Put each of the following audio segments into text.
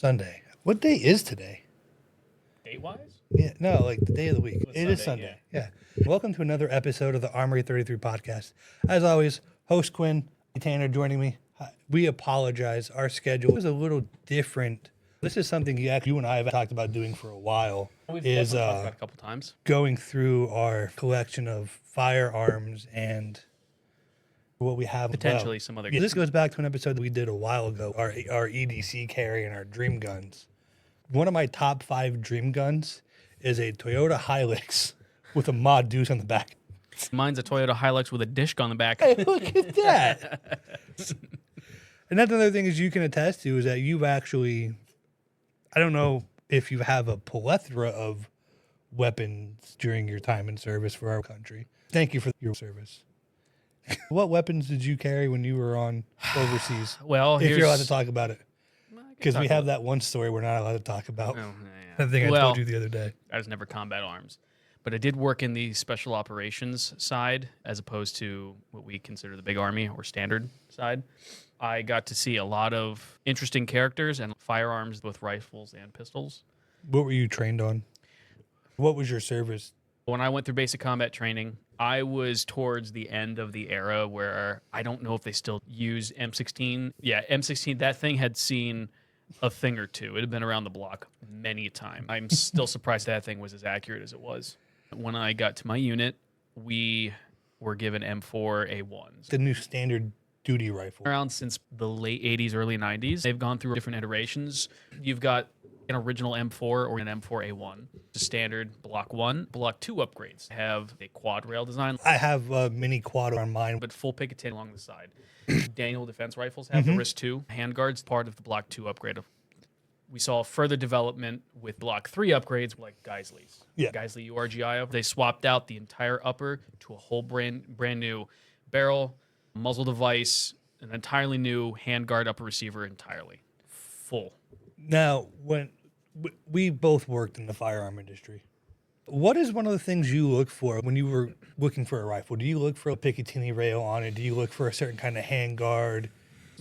Sunday. What day is today? Date-wise? Yeah, no, like the day of the week. Well, It is Sunday. Yeah. Welcome to another episode of the Armory 33 podcast. As always, host Quinn and Tanner joining me. We apologize. Our schedule is a little different. This is something you and I have talked about doing for a while. We've is definitely talked about it a couple times. Going through our collection of firearms and what we have. Potentially some other. This goes back to an episode that we did a while ago, our EDC carry and our dream guns. One of my top 5 dream guns is a Toyota Hilux with a mod deuce on the back. Mine's a Toyota Hilux with a disc on the back. Hey, look at that. And that's another thing is you can attest to is that you've actually, I don't know if you have a plethora of weapons during your time in service for our country. Thank you for your service. What weapons did you carry when you were on overseas? Well, if you're allowed to talk about it. Because we have about that one story we're not allowed to talk about. Oh, I think I told you the other day. I was never combat arms. But I did work in the special operations side as opposed to what we consider the big army or standard side. I got to see a lot of interesting characters and firearms, both rifles and pistols. What were you trained on? What was your service? When I went through basic combat training, I was towards the end of the era where I don't know if they still use M16. Yeah, M16, that thing had seen a thing or two. It had been around the block many a time. I'm still surprised that thing was as accurate as it was. When I got to my unit, we were given M4A1s. The new standard duty rifle. Around since the late 80s, early 90s. They've gone through different iterations. You've got an original M4 or an M4A1. The standard Block 1. Block 2 upgrades have a quad rail design. I have a mini quad on mine. But full Picatinny along the side. Daniel defense rifles have the wrist 2. Handguards, part of the Block 2 upgrade. We saw further development with Block 3 upgrades like Geisley's. Yeah. Geisley URGI. They swapped out the entire upper to a whole brand new barrel, muzzle device, an entirely new handguard upper receiver entirely. Full. Now, when we both worked in the firearm industry, what is one of the things you look for when you were looking for a rifle? Do you look for a Picatinny rail on it? Do you look for a certain kind of handguard?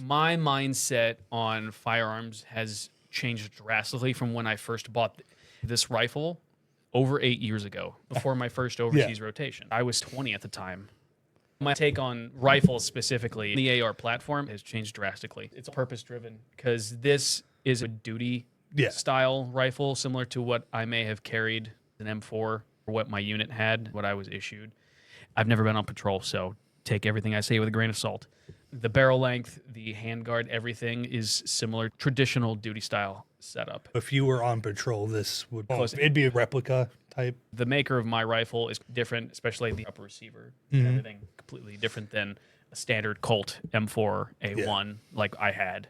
My mindset on firearms has changed drastically from when I first bought this rifle over 8 years ago, before my first overseas rotation. I was 20 at the time. My take on rifles specifically, the AR platform has changed drastically. It's purpose-driven because this is a duty style rifle, similar to what I may have carried an M4 or what my unit had, what I was issued. I've never been on patrol, so take everything I say with a grain of salt. The barrel length, the handguard, everything is similar, traditional duty style setup. If you were on patrol, this would it'd be a replica type. The maker of my rifle is different, especially the upper receiver. Everything completely different than a standard Colt M4A1 like I had.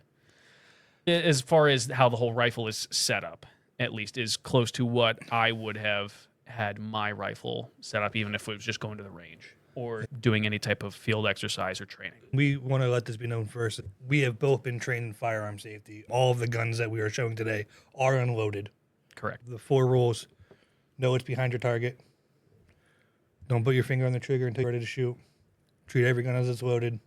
As far as how the whole rifle is set up, at least, is close to what I would have had my rifle set up, even if it was just going to the range or doing any type of field exercise or training. We want to let this be known first. We have both been trained in firearm safety. All of the guns that we are showing today are unloaded. Correct. The 4 rules: know it's behind your target. Don't put your finger on the trigger until you're ready to shoot. Treat every gun as it's loaded.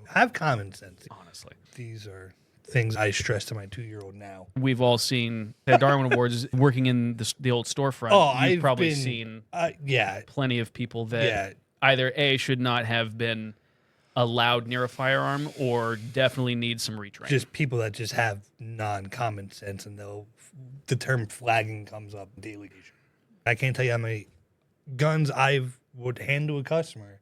Have common sense. Honestly. These are things I stress to my 2-year-old now. We've all seen the Darwin Awards working in the old storefront. You've probably seen plenty of people that either A, should not have been allowed near a firearm or definitely need some retraining. Just people that just have non-common sense, and the term flagging comes up daily. I can't tell you how many guns I would hand to a customer,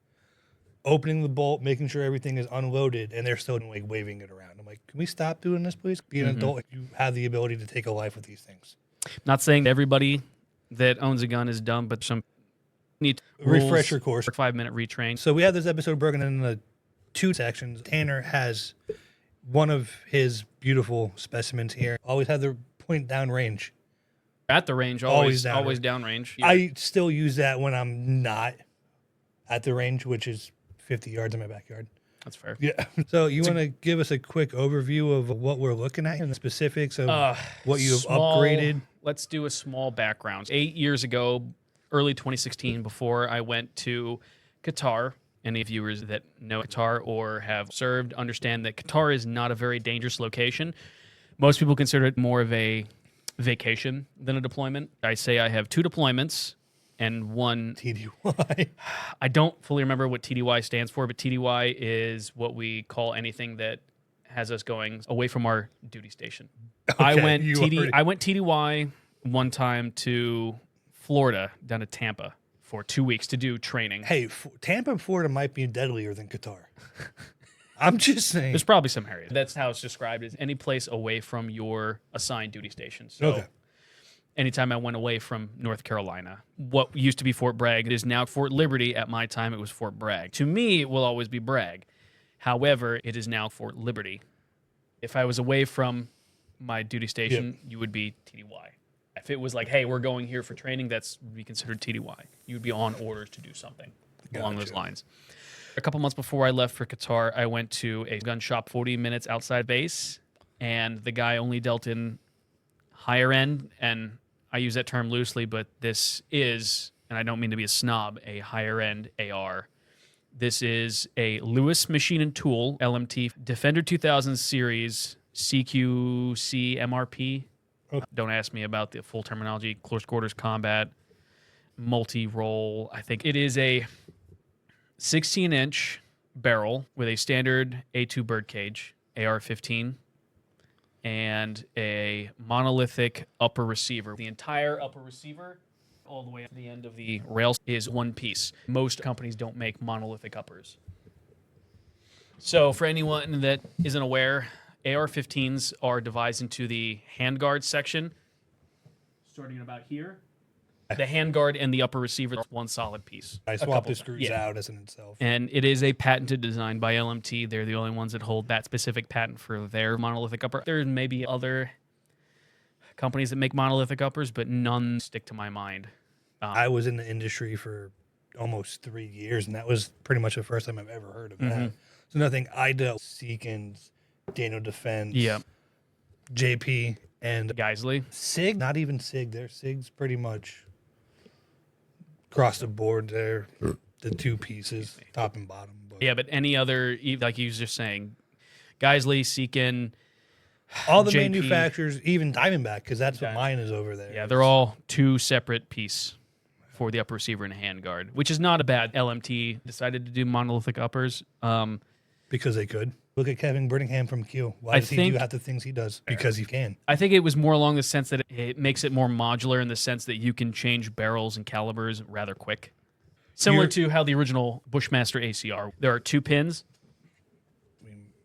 opening the bolt, making sure everything is unloaded, and they're still like waving it around. I'm like, can we stop doing this, please? Be an adult. You have the ability to take a life with these things. Not saying everybody that owns a gun is dumb, but some need refresh your course. 5-minute retrain. So we have this episode broken into 2 sections. Tanner has one of his beautiful specimens here. Always had the point down range. At the range, always down range. Yeah. I still use that when I'm not at the range, which is 50 yards in my backyard. That's fair. Yeah. So you want to give us a quick overview of what we're looking at and the specifics of what you have upgraded? Let's do a small background. 8 years ago, early 2016, before I went to Qatar Any viewers that know Qatar or have served understand that Qatar is not a very dangerous location. Most people consider it more of a vacation than a deployment. I say I have 2 deployments and 1 TDY. I don't fully remember what TDY stands for, but TDY is what we call anything that has us going away from our duty station. I went TDY one time to Florida, down to Tampa for 2 weeks to do training. Hey, Tampa and Florida might be deadlier than Qatar. I'm just saying. There's probably some areas. That's how it's described, as any place away from your assigned duty station. So Okay. anytime I went away from North Carolina, what used to be Fort Bragg is now Fort Liberty. At my time, it was Fort Bragg. To me, it will always be Bragg. However, it is now Fort Liberty. If I was away from my duty station, you would be TDY. If it was like, hey, we're going here for training, that's would be considered TDY. You would be on orders to do something along those lines. A couple months before I left for Qatar, I went to a gun shop 40 minutes outside base, and the guy only dealt in higher end, and I use that term loosely, but this is, and I don't mean to be a snob, a higher end AR. This is a Lewis Machine and Tool LMT Defender 2000 series CQC MRP. Okay. Don't ask me about the full terminology. Close quarters combat, multi-role. I think it is a 16-inch barrel with a standard A2 birdcage, AR-15, and a monolithic upper receiver. The entire upper receiver, all the way to the end of the rails, is one piece. Most companies don't make monolithic uppers. So for anyone that isn't aware, AR-15s are devised into the handguard section, starting at about here. The handguard and the upper receiver, one solid piece. I swapped the screws out as in itself. And it is a patented design by LMT. They're the only ones that hold that specific patent for their monolithic upper. There may be other companies that make monolithic uppers, but none stick to my mind. I was in the industry for almost 3 years, and that was pretty much the first time I've ever heard of that. So nothing I dealt Seekins, Daniel Defense, JP, and Geisley. SIG, not even SIG. Their SIG's pretty much across the board there, the 2 pieces, top and bottom. But yeah, but any other, like you was just saying, Geisley, Seekin, all the JP, manufacturers, even Diamondback, because that's what mine is over there. Yeah, they're all 2 separate pieces for the upper receiver and handguard, which is not a bad. LMT decided to do monolithic uppers. Because they could. Look at Kevin Brittingham from Q. Why does he do half the things he does? Because he can. I think it was more along the sense that it makes it more modular in the sense that you can change barrels and calibers rather quick. Similar to how the original Bushmaster ACR. There are 2 pins.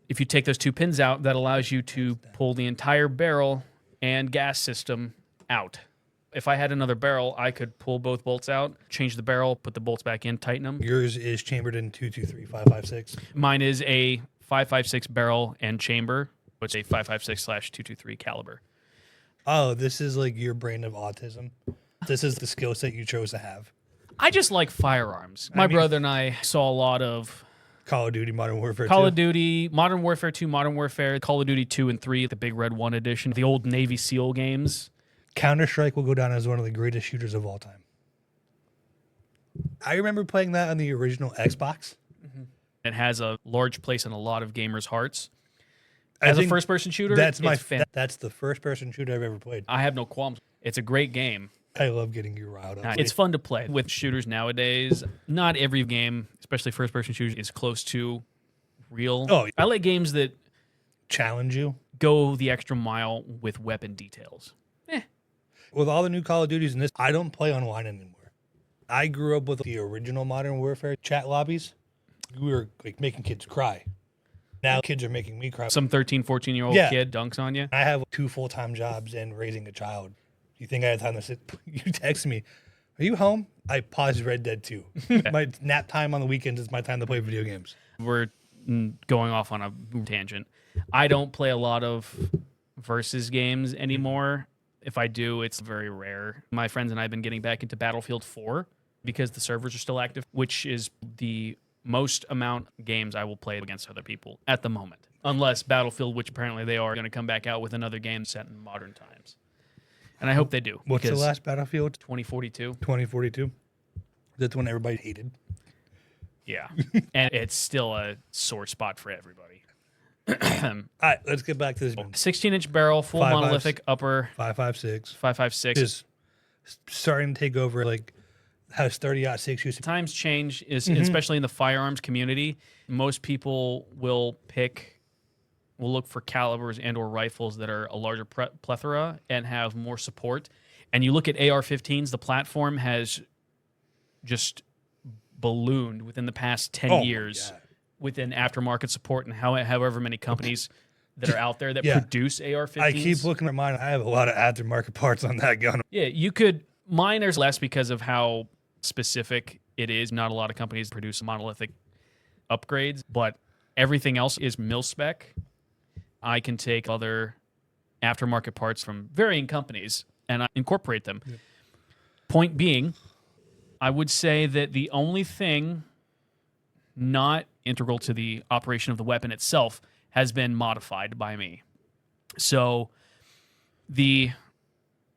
If you take those 2 pins out, that allows you to pull the entire barrel and gas system out. If I had another barrel, I could pull both bolts out, change the barrel, put the bolts back in, tighten them. Yours is chambered in 223 556. Mine is a 556 barrel and chamber, which is a 556/223 caliber. Oh, this is like your brain of autism. This is the skill set you chose to have. I just like firearms. My brother and I saw a lot of Call of Duty, Modern Warfare 2. Call of Duty, Modern Warfare 2, Modern Warfare, Call of Duty 2 and 3, the Big Red 1 edition, the old Navy SEAL games. Counter-Strike will go down as one of the greatest shooters of all time. I remember playing that on the original Xbox. It has a large place in a lot of gamers' hearts. As a first-person shooter, that's the first-person shooter I've ever played. I have no qualms. It's a great game. I love getting you riled up. It's fun to play. With shooters nowadays, not every game, especially first-person shooters, is close to real. Oh, yeah. I like games that challenge you, go the extra mile with weapon details. With all the new Call of Duties in this, I don't play online anymore. I grew up with the original Modern Warfare chat lobbies. We were like making kids cry. Now kids are making me cry. Some 13, 14-year-old kid dunks on you. I have 2 full-time jobs and raising a child. You think I had time to sit? You text me, are you home? I paused Red Dead 2. My nap time on the weekends is my time to play video games. We're going off on a tangent. I don't play a lot of versus games anymore. If I do, it's very rare. My friends and I have been getting back into Battlefield 4 because the servers are still active, which is the most amount of games I will play against other people at the moment. Unless Battlefield, which apparently they are going to come back out with another game set in modern times. And I hope they do. What's the last Battlefield? 2042. 2042. That's when everybody hated. Yeah. And it's still a sore spot for everybody. All right, let's get back to this. 16-inch barrel, full 5.56. monolithic upper, 5.56. 5.56. Is starting to take over, like, how 30-06 used to be. Times change, especially in the firearms community. Most people will look for calibers and or rifles that are a larger plethora and have more support. And you look at AR-15s, the platform has just ballooned within the past 10 years within aftermarket support and however many companies that are out there that produce AR-15s. I keep looking at mine. I have a lot of aftermarket parts on that gun. Yeah, you could. Mine are less because of how specific it is. Not a lot of companies produce monolithic upgrades, but everything else is mil spec. I can take other aftermarket parts from varying companies and I incorporate them. Yep. Point being, I would say that the only thing not integral to the operation of the weapon itself has been modified by me. So the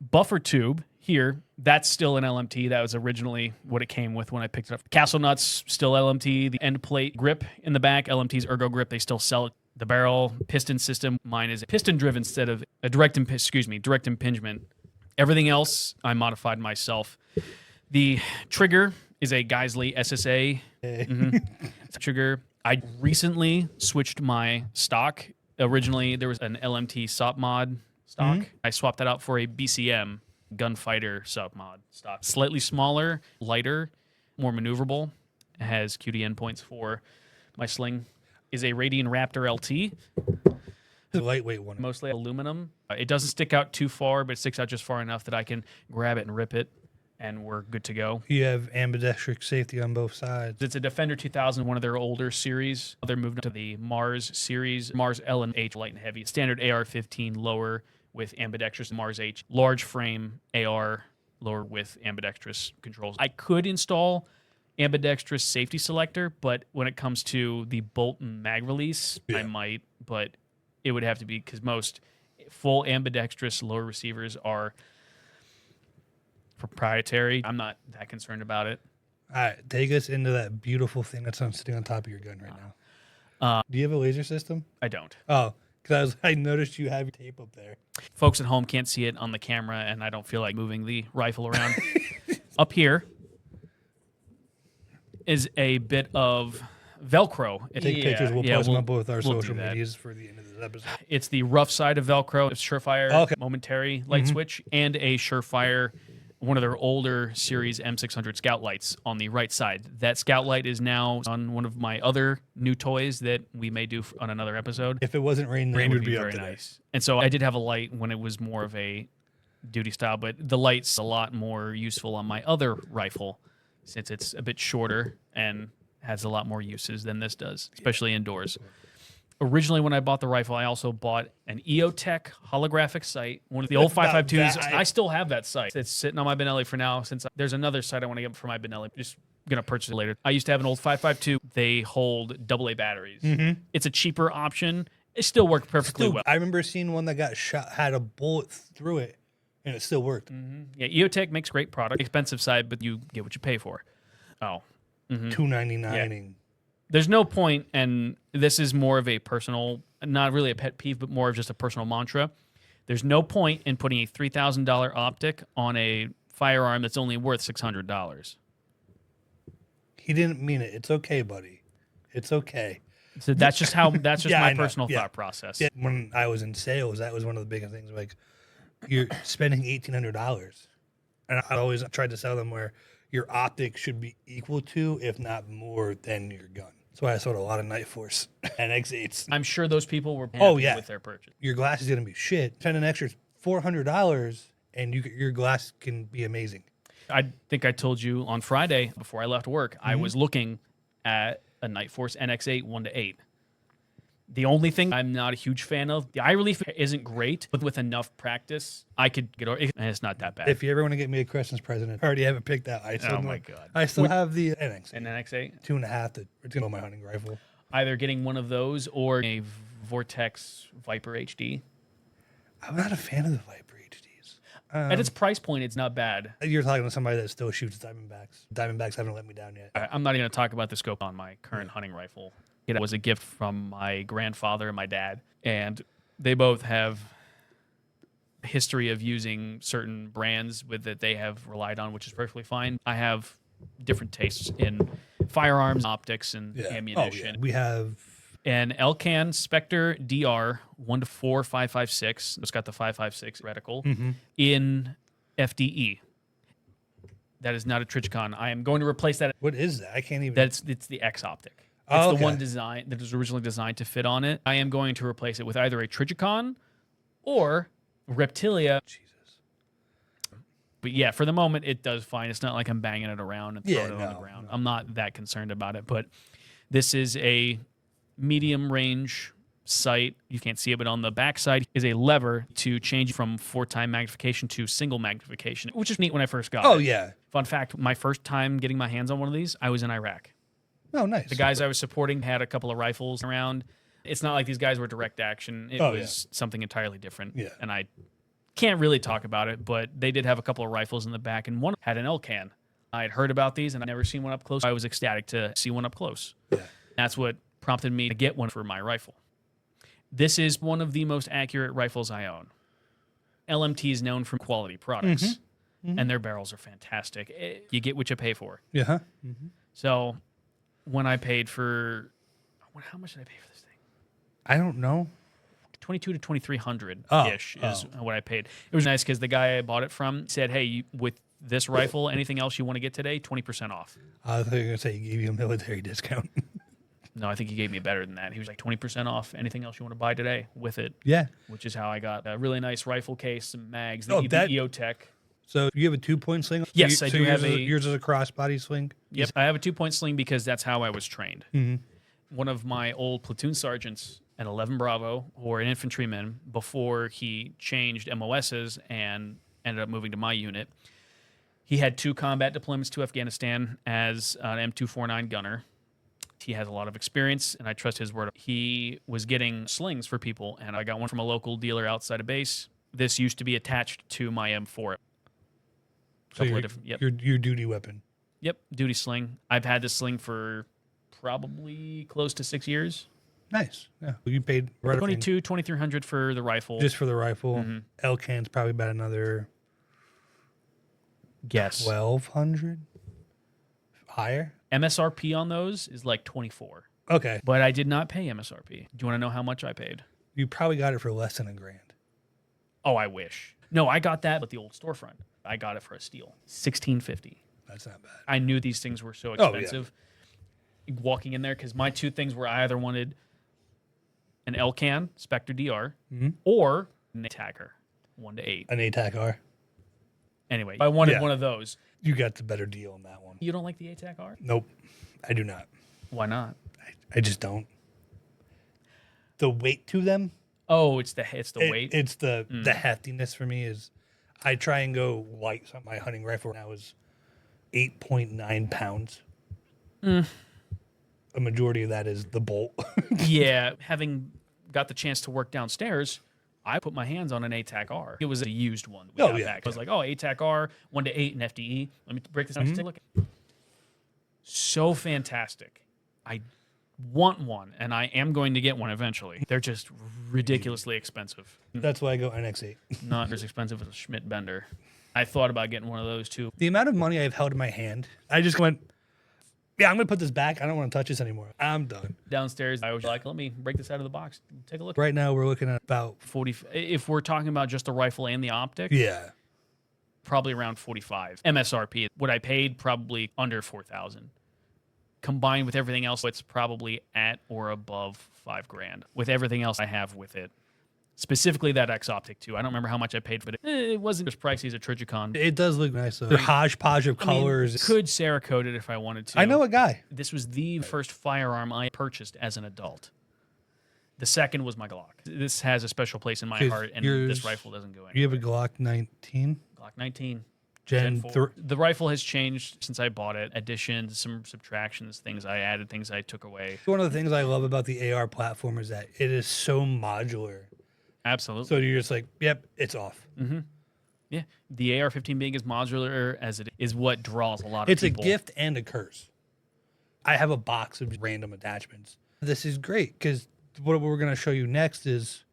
buffer tube here, that's still an LMT. That was originally what it came with when I picked it up. Castle nuts, still LMT. The end plate grip in the back, LMT's ergo grip, they still sell it. The barrel piston system, mine is piston driven instead of a direct impingement. Everything else I modified myself. The trigger is a Geisley SSA trigger. I recently switched my stock. Originally, there was an LMT SOP mod stock. I swapped that out for a BCM gunfighter SOP mod stock. Slightly smaller, lighter, more maneuverable. It has QD endpoints for my sling. Is a Radian Raptor LT. The lightweight one. Mostly aluminum. It doesn't stick out too far, but it sticks out just far enough that I can grab it and rip it, and we're good to go. You have ambidextrous safety on both sides. It's a Defender 2000, one of their older series. They're moved to the Mars series. Mars L and H, light and heavy. Standard AR-15 lower with ambidextrous. Mars H, large frame AR lower with ambidextrous controls. I could install ambidextrous safety selector, but when it comes to the bolt and mag release, I might, but it would have to be because most full ambidextrous lower receivers are proprietary. I'm not that concerned about it. All right, take us into that beautiful thing that's sitting on top of your gun right now. Do you have a laser system? I don't. Oh, because I noticed you have your tape up there. Folks at home can't see it on the camera, and I don't feel like moving the rifle around. Up here is a bit of Velcro. Take pictures. We'll post them on both our social medias for the end of this episode. It's the rough side of Velcro. It's Surefire momentary light switch and a Surefire, one of their older series M600 scout lights on the right side. That scout light is now on one of my other new toys that we may do on another episode. If it wasn't raining, rain would be very nice. And so I did have a light when it was more of a duty style, but the light's a lot more useful on my other rifle since it's a bit shorter and has a lot more uses than this does, especially indoors. Originally, when I bought the rifle, I also bought an EOTech holographic sight, one of the old 5.52s. I still have that sight. It's sitting on my Benelli for now. Since there's another sight I want to get for my Benelli, just gonna purchase it later. I used to have an old 5.52. They hold AA batteries. It's a cheaper option. It still worked perfectly well. I remember seeing one that got shot, had a bullet through it, and it still worked. Yeah, EOTech makes great product. Expensive side, but you get what you pay for. $299. There's no point, and this is more of a personal, not really a pet peeve, but more of just a personal mantra. There's no point in putting a $3,000 optic on a firearm that's only worth $600. He didn't mean it. It's okay, buddy. It's okay. So that's just how. That's just my personal thought process. Yeah. When I was in sales, that was one of the biggest things. Like, you're spending $1,800, and I always tried to sell them where your optic should be equal to, if not more, than your gun. That's why I sold a lot of Night Force and X8s. I'm sure those people were happy with their purchase. Your glass is going to be shit. Spend an extra $400 and your glass can be amazing. I think I told you on Friday before I left work, I was looking at a Night Force NX8 1:8. The only thing I'm not a huge fan of, the eye relief isn't great, but with enough practice, I could get over it, and it's not that bad. If you ever want to get me a Christmas present, I already have it picked out. Oh my God. I still have the NX8. An NX8? 2.5. It's going to my hunting rifle. Either getting one of those or a Vortex Viper HD. I'm not a fan of the Viper HDs. At its price point, it's not bad. You're talking to somebody that still shoots Diamondbacks. Diamondbacks haven't let me down yet. I'm not even going to talk about the scope on my current hunting rifle. It was a gift from my grandfather and my dad, and they both have a history of using certain brands that they have relied on, which is perfectly fine. I have different tastes in firearms, optics, and ammunition. We have an Elcan Spectre DR 1-4-5.56. It's got the 5.56 reticle in FDE. That is not a Trichicon. I am going to replace that. What is that? I can't even. It's the X optic. It's the one design that was originally designed to fit on it. I am going to replace it with either a Trichicon or Reptilia. Jesus. But yeah, for the moment, it does fine. It's not like I'm banging it around and throwing it on the ground. I'm not that concerned about it. But this is a medium range sight. You can't see it, but on the backside is a lever to change from 4-time magnification to single magnification, which is neat when I first got it. Oh, yeah. Fun fact, my first time getting my hands on one of these, I was in Iraq. Oh, nice. The guys I was supporting had a couple of rifles around. It's not like these guys were direct action. It was something entirely different. Yeah. And I can't really talk about it, but they did have a couple of rifles in the back, and one had an Elcan. I had heard about these, and I'd never seen one up close. I was ecstatic to see one up close. Yeah. That's what prompted me to get one for my rifle. This is one of the most accurate rifles I own. LMT is known for quality products, and their barrels are fantastic. You get what you pay for. Yeah. So when I paid for, how much did I pay for this thing? I don't know. $2,200 to $2,300 ish is what I paid. It was nice because the guy I bought it from said, "Hey, with this rifle, anything else you want to get today, 20% off." I thought you were gonna say he gave you a military discount. No, I think he gave me better than that. He was like 20% off anything else you want to buy today with it. Yeah. Which is how I got a really nice rifle case, some mags, the EOTech. So you have a 2-point sling? Yes, I do have yours is a crossbody sling? Yep, I have a 2-point sling because that's how I was trained. One of my old platoon sergeants at 11 Bravo, or an infantryman, before he changed MOSs and ended up moving to my unit, he had 2 combat deployments to Afghanistan as an M249 gunner. He has a lot of experience, and I trust his word. He was getting slings for people, and I got one from a local dealer outside of base. This used to be attached to my M4. So your duty weapon. Yep, duty sling. I've had this sling for probably close to 6 years. Nice. Yeah. You paid right $2,300 for the rifle. Just for the rifle. Elcan's probably about another guess $1,200 higher. MSRP on those is like $24. Okay. But I did not pay MSRP. Do you want to know how much I paid? You probably got it for less than $1,000. Oh, I wish. No, I got that at the old storefront. I got it for a steal. $1,650. That's not bad. I knew these things were so expensive. Walking in there, because my 2 things were I either wanted an Elcan Spectre DR or an ATAC 1-8. An ATAC-R. Anyway, I wanted one of those. You got the better deal on that one. You don't like the ATAC-R? Nope, I do not. Why not? I just don't. The weight to them. Oh, it's the weight. It's the heftiness for me. Is I try and go light. So my hunting rifle now is 8.9 pounds. A majority of that is the bolt. Yeah, having got the chance to work downstairs, I put my hands on an ATAC-R. It was a used one. I was like, ATAC-R, 1-8 in FDE. Let me break this down. Take a look. So fantastic. I want one, and I am going to get one eventually. They're just ridiculously expensive. That's why I go NX8. Not as expensive as a Schmidt Bender. I thought about getting one of those too. The amount of money I've held in my hand, I just went, yeah, I'm going to put this back. I don't want to touch this anymore. I'm done. Downstairs, I was like, let me break this out of the box. Take a look. Right now, we're looking at about 40. If we're talking about just the rifle and the optic, yeah, probably around 45 MSRP. What I paid, probably under 4,000. Combined with everything else, it's probably at or above $5,000 with everything else I have with it. Specifically that X optic too. I don't remember how much I paid for it. It wasn't as pricey as a Trichicon. It does look nice though. The hodgepodge of colors. Could Cerakote it if I wanted to. I know a guy. This was the first firearm I purchased as an adult. The second was my Glock. This has a special place in my heart, and this rifle doesn't go anywhere. You have a Glock 19? Glock 19. Gen 3. The rifle has changed since I bought it. Additions, some subtractions, things I added, things I took away. One of the things I love about the AR platform is that it is so modular. Absolutely. So you're just like, yep, it's off. Yeah, the AR-15 being as modular as it is what draws a lot of It's people. a gift and a curse. I have a box of random attachments. This is great because what we're going to show you next is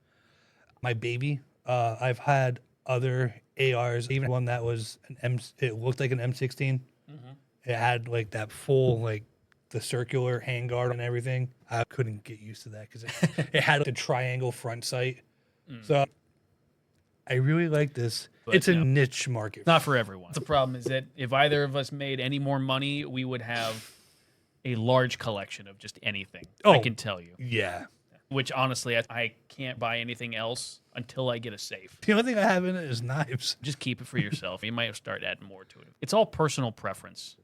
my baby. I've had other ARs, even one that was it looked like an M16. It had like that full, like the circular handguard and everything. I couldn't get used to that because it had the triangle front sight. So I really like this. But it's a no. niche market. Not for everyone. The problem is that if either of us made any more money, we would have a large collection of just anything. I Oh. can tell you. Yeah. Which honestly, I can't buy anything else until I get a safe. The only thing I have in it is knives. Just keep it for yourself. You might start adding more to it. It's all personal preference.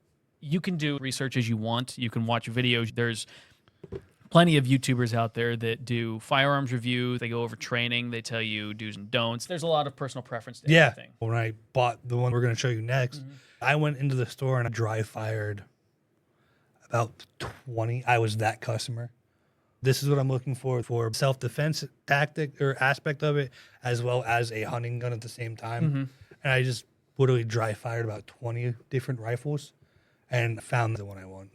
You can do research as you want. You can watch videos. There's plenty of YouTubers out there that do firearms review. They go over training. They tell you do's and don'ts. There's a lot of personal preference to Yeah. everything. When I bought the one we're going to show you next, I went into the store and I dry fired about 20. I was that customer. This is what I'm looking for self-defense tactic or aspect of it, as well as a hunting gun at the same time. And I just literally dry fired about 20 different rifles and found the one I want.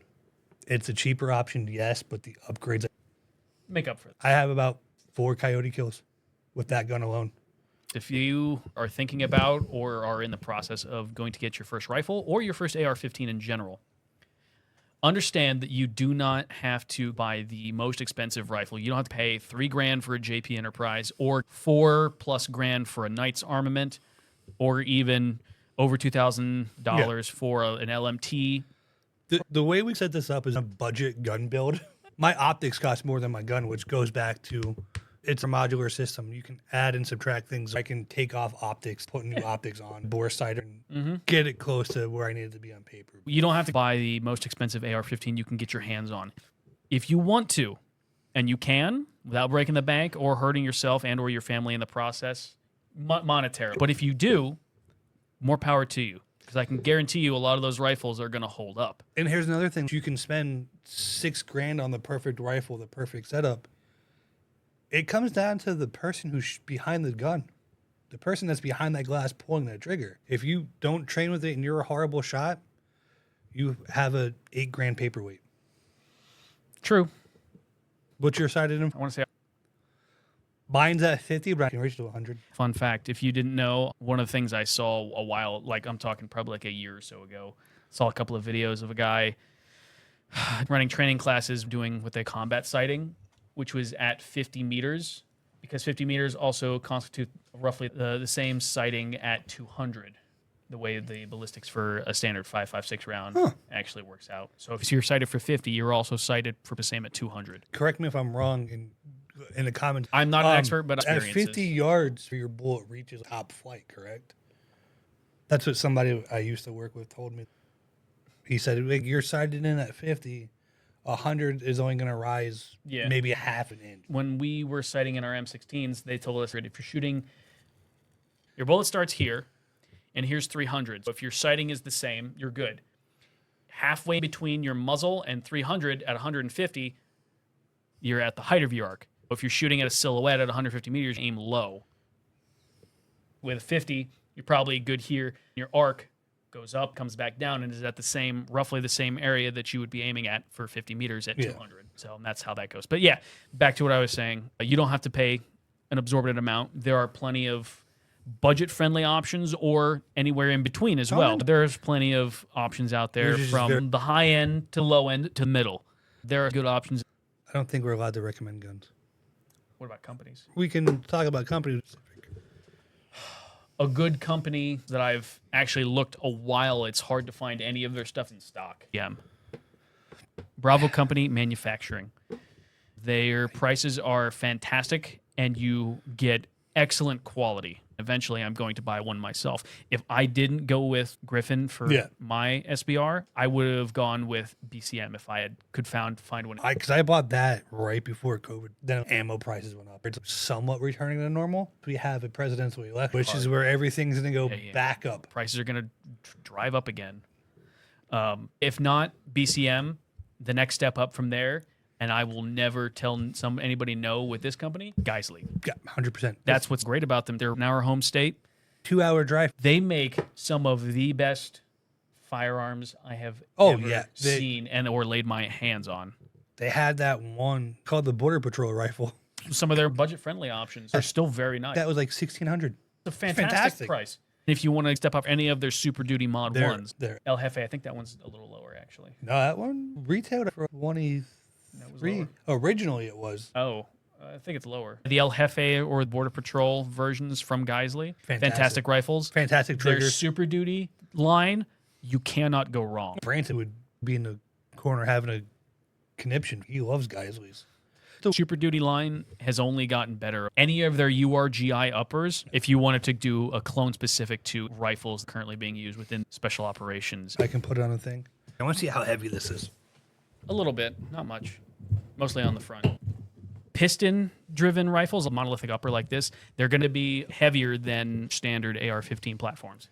It's a cheaper option, yes, but the upgrades. Make up for it. I have about 4 coyote kills with that gun alone. If you are thinking about or are in the process of going to get your first rifle or your first AR-15 in general, understand that you do not have to buy the most expensive rifle. You don't have to pay $3,000 for a JP Enterprise or $4+ grand for a Knight's armament, or even over $2,000 for an LMT. The way we set this up is a budget gun build. My optics cost more than my gun, which goes back to it's a modular system. You can add and subtract things. I can take off optics, put new optics on, bore sight, and get it close to where I need it to be on paper. You don't have to buy the most expensive AR-15 you can get your hands on. If you want to, and you can, without breaking the bank or hurting yourself and or your family in the process, monetarily. But if you do, more power to you. Because I can guarantee you a lot of those rifles are going to hold up. And here's another thing. You can spend $6,000 on the perfect rifle, the perfect setup. It comes down to the person who's behind the gun, the person that's behind that glass pulling that trigger. If you don't train with it and you're a horrible shot, you have a $8,000 paperweight. True. What's your sighted in? I want to say, Mine's at 50, but I can reach to 100. fun fact, if you didn't know, one of the things I saw a while, like I'm talking probably like a year or so ago, saw a couple of videos of a guy running training classes doing what they combat sighting, which was at 50 meters, because 50 meters also constitute roughly the same sighting at 200, the way the ballistics for a standard 5.56 round actually works out. So if you're sighted for 50, you're also sighted for the same at 200. Correct me if I'm wrong in the comments. I'm not an expert, but at experiences. 50 yards, your bullet reaches top flight, correct? That's what somebody I used to work with told me. He said, like, you're sighted in at 50, 100 is only going to rise maybe a half an inch. When we were sighting in our M16s, they told us that if you're shooting, your bullet starts here, and here's 300. So if your sighting is the same, you're good. Halfway between your muzzle and 300 at 150, you're at the height of your arc. If you're shooting at a silhouette at 150 meters, aim low. With 50, you're probably good here. Your arc goes up, comes back down, and is at the same, roughly the same area that you would be aiming at for 50 meters at 200. So that's how that goes. But yeah, back to what I was saying. You don't have to pay an absorbent amount. There are plenty of budget-friendly options or anywhere in between as well. There's plenty of options out there from the high end to low end to middle. There are good options. I don't think we're allowed to recommend guns. What about companies? We can talk about companies. A good company that I've actually looked a while, it's hard to find any of their stuff in stock. Yeah. Bravo Company Manufacturing. Their prices are fantastic, and you get excellent quality. Eventually, I'm going to buy one myself. If I didn't go with Griffin for my SBR, I would have gone with BCM if I could find one. Because I bought that right before COVID. Then ammo prices went up. It's somewhat returning to normal. We have a presidential election, which is where everything's going to go back up. Prices are going to drive up again. If not BCM, the next step up from there, and I will never tell anybody no with this company, Geisley. Yeah, 100%. That's what's great about them. They're in our home state. 2-hour drive. They make some of the best firearms I have seen and or laid my hands on. They had that one called the Border Patrol rifle. Some of their budget-friendly options are still very nice. That was like $1,600. It's a fantastic price. If you want to step up any of their Super Duty Mod 1s, El Jefe, I think that one's a little lower, actually. No, that one retailed for $23. Originally, it was. Oh, I think it's lower. The El Jefe or Border Patrol versions from Geisley, fantastic rifles. Fantastic triggers. Their Super Duty line, you cannot go wrong. Branson would be in the corner having a conniption. He loves Geisley's. The Super Duty line has only gotten better. Any of their URGI uppers, if you wanted to do a clone specific to rifles currently being used within special operations. I can put it on a thing. I want to see how heavy this is. A little bit, not much. Mostly on the front. Piston-driven rifles, a monolithic upper like this, they're going to be heavier than standard AR-15 platforms.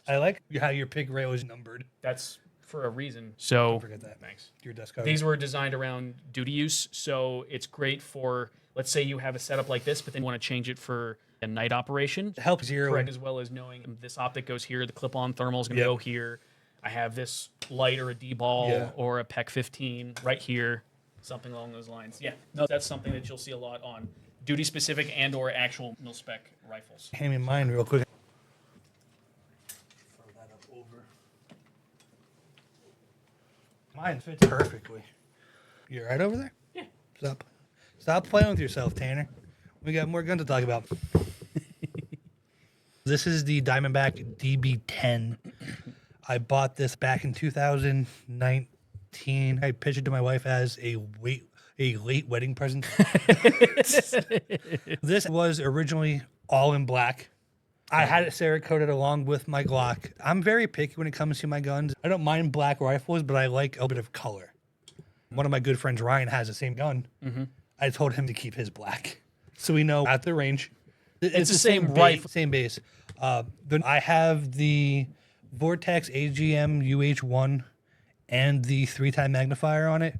I like how your pick rail is numbered. That's for a reason. So, don't forget that. Thanks. Your desk cover. These were designed around duty use, so it's great for, let's say you have a setup like this, but then you want to change it for a night operation. It helps zero. Correct, as well as knowing this optic goes here, the clip-on thermal is going to go here. I have this light or a D-ball or a PEC 15 right here, something along those lines. Yeah, no, that's something that you'll see a lot on duty-specific and or actual mil-spec rifles. Hand me mine real quick. Throw that up over. Mine fits perfectly. You right over there? Yeah. Stop playing with yourself, Tanner. We got more guns to talk about. This is the Diamondback DB10. I bought this back in 2019. I pitched it to my wife as a late wedding present. This was originally all in black. I had it Cerakoted along with my Glock. I'm very picky when it comes to my guns. I don't mind black rifles, but I like a bit of color. One of my good friends, Ryan, has the same gun. I told him to keep his black. So we know at the range. It's the same rifle. Same base. Then I have the Vortex AGM UH1 and the 3-time magnifier on it.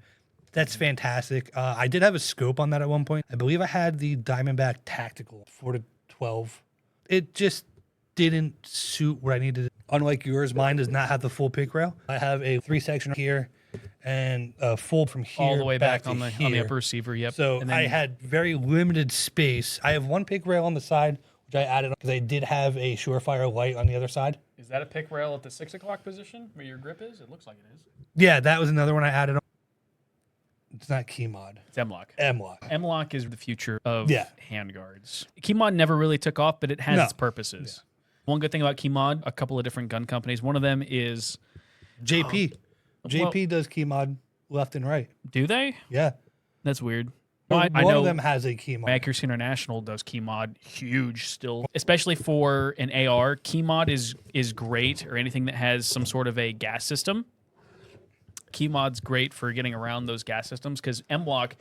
That's fantastic. I did have a scope on that at one point. I believe I had the Diamondback Tactical 4-12. It just didn't suit what I needed. Unlike yours, mine does not have the full pick rail. I have a 3-section here and a full from here all the way back on the here. upper receiver. Yep. So and then, I had very limited space. I have one pick rail on the side, which I added because I did have a Surefire light on the other side. Is that a pick rail at the 6 o'clock position where your grip is? It looks like it is. Yeah, that was another one I added on. It's not key mod. It's M-Lock. M-Lock. M-Lock is the future of handguards. Key mod never really took off, but it has its purposes. Yeah. One good thing about key mod, a couple of different gun companies. One of them is JP. JP does key mod left and right. Do they? Yeah. That's weird. Well, I know of them has a key mod. Accuracy International does key mod huge still, especially for an AR. Key mod is great, or anything that has some sort of a gas system. Key mod's great for getting around those gas systems because M-Lock,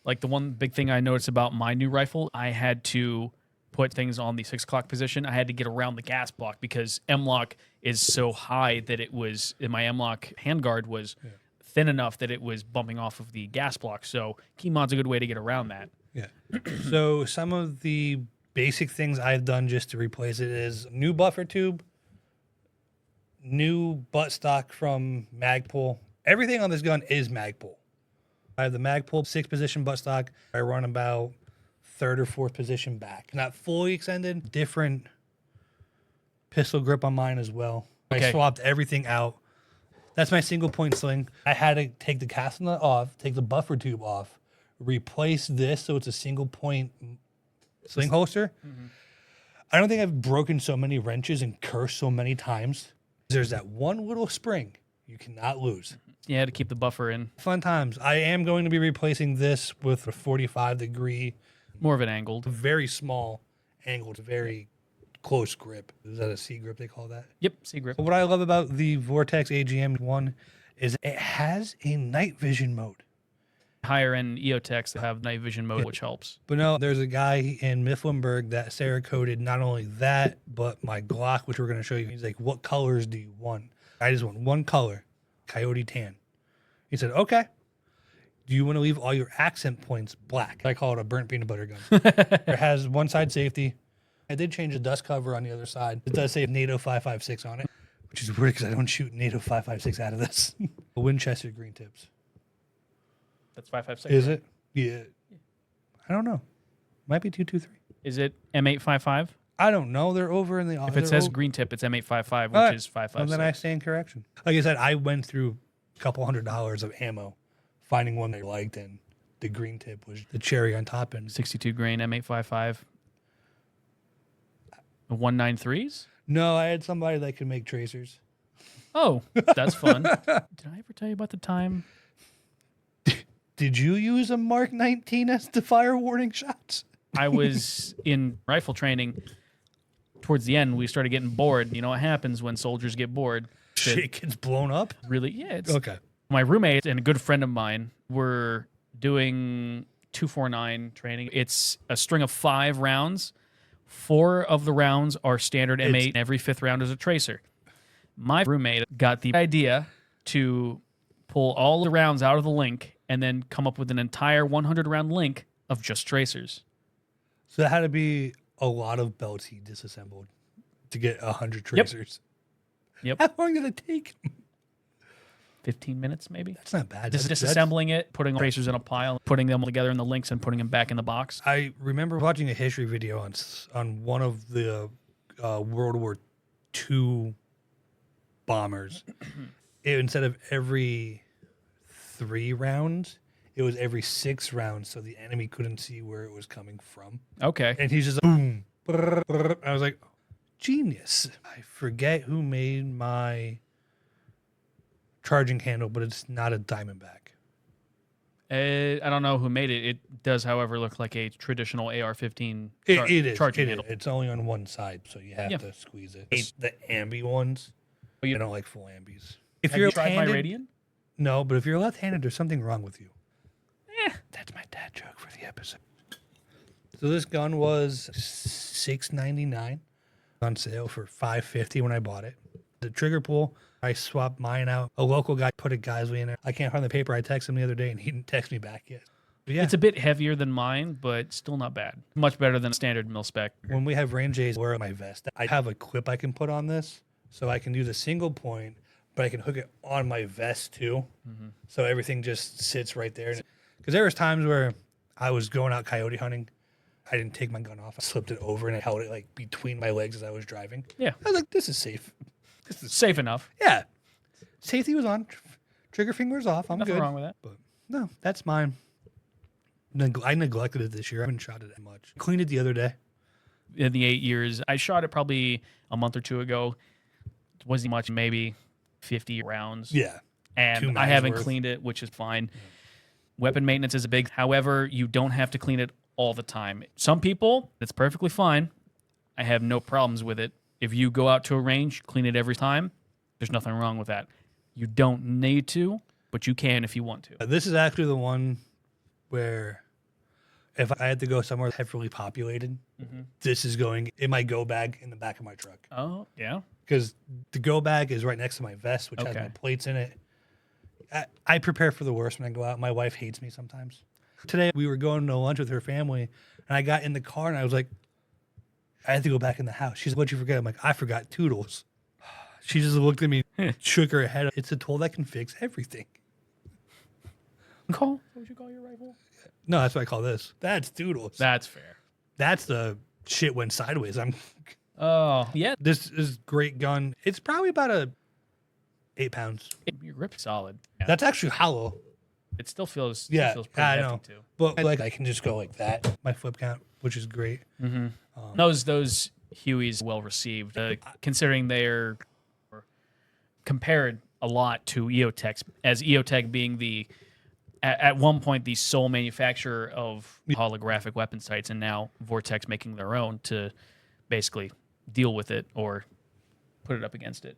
like the one big thing I noticed about my new rifle, I had to put things on the 6 o'clock position. I had to get around the gas block because M-Lock is so high that it was, my M-Lock handguard was thin enough that it was bumping off of the gas block. So key mod's a good way to get around that. Yeah. So some of the basic things I've done just to replace it is new buffer tube, new buttstock from Magpul. Everything on this gun is Magpul. I have the Magpul 6-position buttstock. I run about 3rd or 4th position back. Not fully extended. Different pistol grip on mine as well. Okay. I swapped everything out. That's my single point sling. I had to take the castle nut off, take the buffer tube off, replace this so it's a single point sling holster. I don't think I've broken so many wrenches and cursed so many times. There's that one little spring you cannot lose. You had to keep the buffer in. Fun times. I am going to be replacing this with a 45-degree. More of an angled. Very small angled, very close grip. Is that a C grip they call that? Yep, C grip. But what I love about the Vortex AGM 1 is it has a night vision mode. Higher end EOTechs that have night vision mode, which helps. But no, there's a guy in Mifflinburg that Cerakoted not only that, but my Glock, which we're going to show you. He's like, what colors do you want? I just want one color, coyote tan. He said, okay. Do you want to leave all your accent points black? I call it a burnt peanut butter gun. It has one side safety. I did change the dust cover on the other side. It does say NATO 556 on it, which is weird because I don't shoot NATO 556 out of this. Winchester green tips. That's 556. Is right? it? Yeah. I don't know. Might be 223. Is it M855? I don't know. They're over in the. If it says green tip, it's M855, which is 556. Well, then I stand correction. Like I said, I went through a couple $100 of ammo, finding one they liked, and the green tip was the cherry on top. And 62 grain M855. 193s? no, I had somebody that could make tracers. Oh, that's fun. Did I ever tell you about the time? Did you use a Mark 19 as the fire warning shots? I was in rifle training. Towards the end, we started getting bored. You know what happens when soldiers get bored? Shit gets blown up? Really? Yeah. It's, Okay. My roommate and a good friend of mine were doing 249 training. It's a string of 5 rounds. 4 of the rounds are standard M8, and every 5th round is a tracer. My roommate got the idea to pull all the rounds out of the link and then come up with an entire 100-round link of just tracers. So that had to be a lot of belts he disassembled to get 100 tracers. Yep. How long did it take him? 15 minutes, maybe. That's not bad. Just disassembling it, putting tracers in a pile, putting them together in the links, and putting them back in the box. I remember watching a history video on one of the World War II bombers. Instead of every 3 rounds, it was every 6 rounds, so the enemy couldn't see where it was coming from. Okay. And he's just like, boom. Brr, brr. I was like, genius. I forget who made my charging handle, but it's not a Diamondback. I don't know who made it. It does, however, look like a traditional AR-15 It is. charging handle. It's only on one side, so you have to squeeze it. The ambi ones, I don't like full ambis. If Have you're you tried my left-handed, Radian? no, but if you're left-handed, there's something wrong with you. That's my dad joke for the episode. So this gun was $6.99 on sale for $5.50 when I bought it. The trigger pull, I swapped mine out. A local guy put a Geisley in there. I can't find the paper. I texted him the other day, and he didn't text me back yet. But yeah, It's a bit heavier than mine, but still not bad. Much better than standard mil-spec. when we have range A's wear my vest, I have a clip I can put on this, so I can do the single point, but I can hook it on my vest too, so everything just sits right there. Because there was times where I was going out coyote hunting, I didn't take my gun off. I slipped it over and I held it like between my legs as I was driving. Yeah. I was like, this is safe. This is Safe enough. yeah. Safety was on. Trigger finger was off. I'm Nothing good. wrong with that. But no, that's mine. I neglected it this year. I haven't shot it that much. Cleaned it the other day. In the 8 years, I shot it probably a month or 2 ago. It wasn't much, maybe 50 rounds. Yeah. 2 And I mags haven't worth. cleaned it, which is fine. Weapon maintenance is a big. However, you don't have to clean it all the time. Some people, it's perfectly fine. I have no problems with it. If you go out to a range, clean it every time, there's nothing wrong with that. You don't need to, but you can if you want to. This is actually the one where if I had to go somewhere heavily populated, this is going in my go bag in the back of my truck. Oh, yeah. Because the go bag is right next to my vest, which has Okay. my plates in it. I prepare for the worst when I go out. My wife hates me sometimes. Today, we were going to lunch with her family, and I got in the car, and I was like, I had to go back in the house. She's like, what'd you forget? I'm like, I forgot Toodles. She just looked at me, shook her head. It's a tool that can fix everything. What would you call your rifle? No, that's what I call this. That's Toodles. That's fair. That's the shit went sideways. Oh, yeah. This is great gun. It's probably about 8 pounds. Your grip's solid. Yeah. That's actually hollow. It still feels, Yeah, feels pretty I hefty, know. too. But like I can just go like that. My flip count, which is great. Those Hueys well received, considering they're compared a lot to EOTech, as EOTech being the at one point the sole manufacturer of holographic weapon sights, and now Vortex making their own to basically deal with it or put it up against it.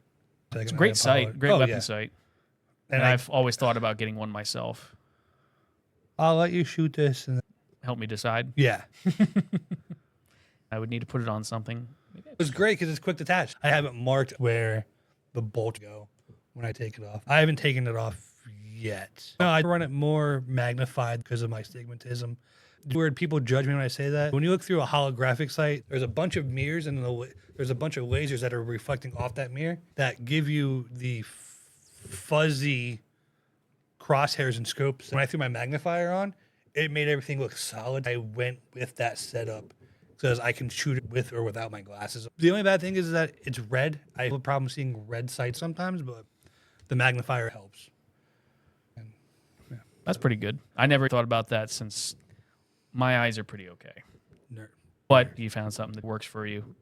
It's a great sight, great weapon sight. And I've always thought about getting one myself. I'll let you shoot this. And Help me decide. yeah. I would need to put it on something. It was great because it's quick to attach. I haven't marked where the bolt go when I take it off. I haven't taken it off yet. No, I run it more magnified because of my stigmatism. Weird people judge me when I say that. When you look through a holographic sight, there's a bunch of mirrors and there's a bunch of lasers that are reflecting off that mirror that give you the fuzzy crosshairs and scopes. When I threw my magnifier on, it made everything look solid. I went with that setup because I can shoot it with or without my glasses. The only bad thing is that it's red. I have a problem seeing red sights sometimes, but the magnifier helps. And, yeah. That's pretty good. I never thought about that since my eyes are pretty okay. Nerd. But you found something that works for you.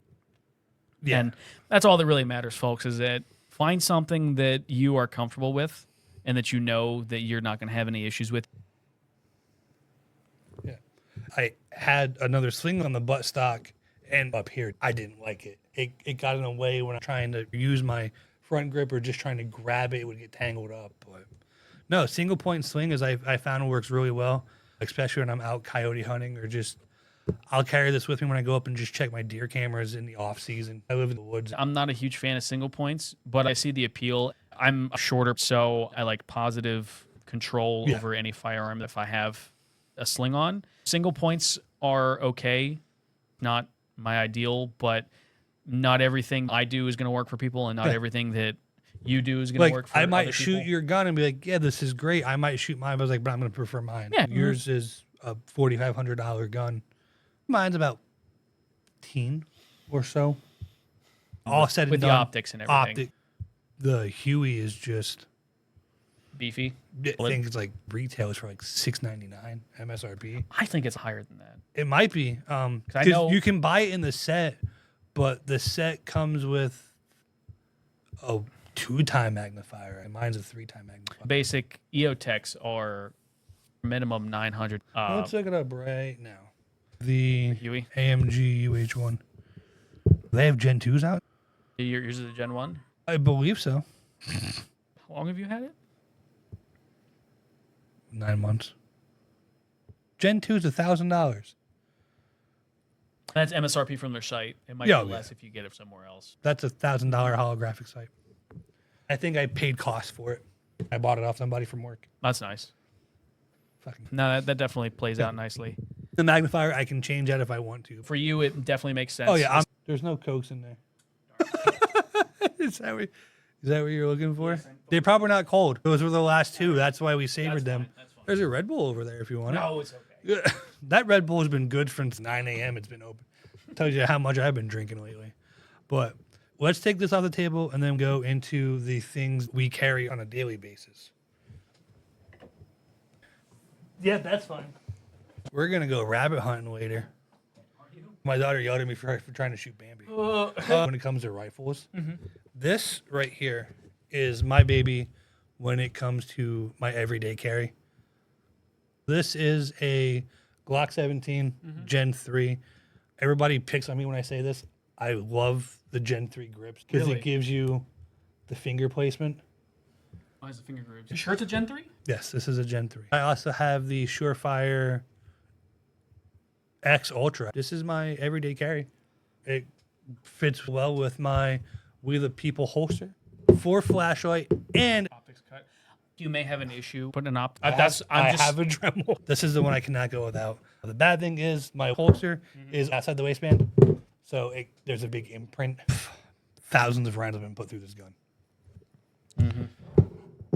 Yeah. And that's all that really matters, folks, is that find something that you are comfortable with and that you know that you're not going to have any issues with. Yeah. I had another sling on the butt stock and up here, I didn't like it. It got in the way when I'm trying to use my front grip or just trying to grab it would get tangled up. But no, single point sling is I found works really well, especially when I'm out coyote hunting or just I'll carry this with me when I go up and just check my deer cameras in the off season. I live in the woods. I'm not a huge fan of single points, but I see the appeal. I'm shorter, so I like positive control over any firearm if I have a sling on. Single points are okay, not my ideal, but not everything I do is going to work for people, and not everything that you do is going to work for I might other shoot people. your gun and be like, yeah, this is great. I might shoot mine, but I was like, but I'm going to prefer mine. Yeah. Yours is a $4,500 gun. Mine's about 10 or so. All said and with done. the optics and everything. The Huey is just Beefy. I think it's like retail is for like $6.99 MSRP. I think it's higher than that. It might be. I 'Cause know you can buy it in the set, but the set comes with a 2-time magnifier, and mine's a 3-time magnifier. basic EOTechs are minimum 900. Let's look it up right now. The Huey. AMG UH1. They have Gen 2s out? Yours is a Gen 1? I believe so. How long have you had it? 9 months. Gen 2 is $1,000. That's MSRP from their site. It might Yeah, be less if you get it somewhere else. That's $1,000 holographic sight. I think I paid cost for it. I bought it off somebody from work. That's nice. Fucking. No, that definitely plays out nicely. The magnifier, I can change that if I want to. For you, it definitely makes sense. Oh, yeah. There's no Cokes in there. Is that what you're looking for? They're probably not cold. Those were the last two. That's why we savored them. That's fine. There's a Red Bull over there if you want No, it's okay. it. That Red Bull has been good since 9 a.m. It's been open. Tells you how much I've been drinking lately. But let's take this off the table and then go into the things we carry on a daily basis. Yeah, that's fine. We're going to go rabbit hunting later. My daughter yelled at me for trying to shoot Bambi. When it comes to rifles, this right here is my baby when it comes to my everyday carry. This is a Glock 17 Gen 3. Everybody picks on me when I say this. I love the Gen 3 grips because Really? it gives you the finger placement. Why is the finger grooves? You sure it's a Gen 3? Yes, this is a Gen 3. I also have the Surefire X Ultra. This is my everyday carry. It fits well with my We the People holster, 4 flashlight, and Optics cut. You may have an issue putting an I have a Dremel. This is the one I cannot go without. The bad thing is my holster is outside the waistband, so there's a big imprint. Thousands of rounds have been put through this gun.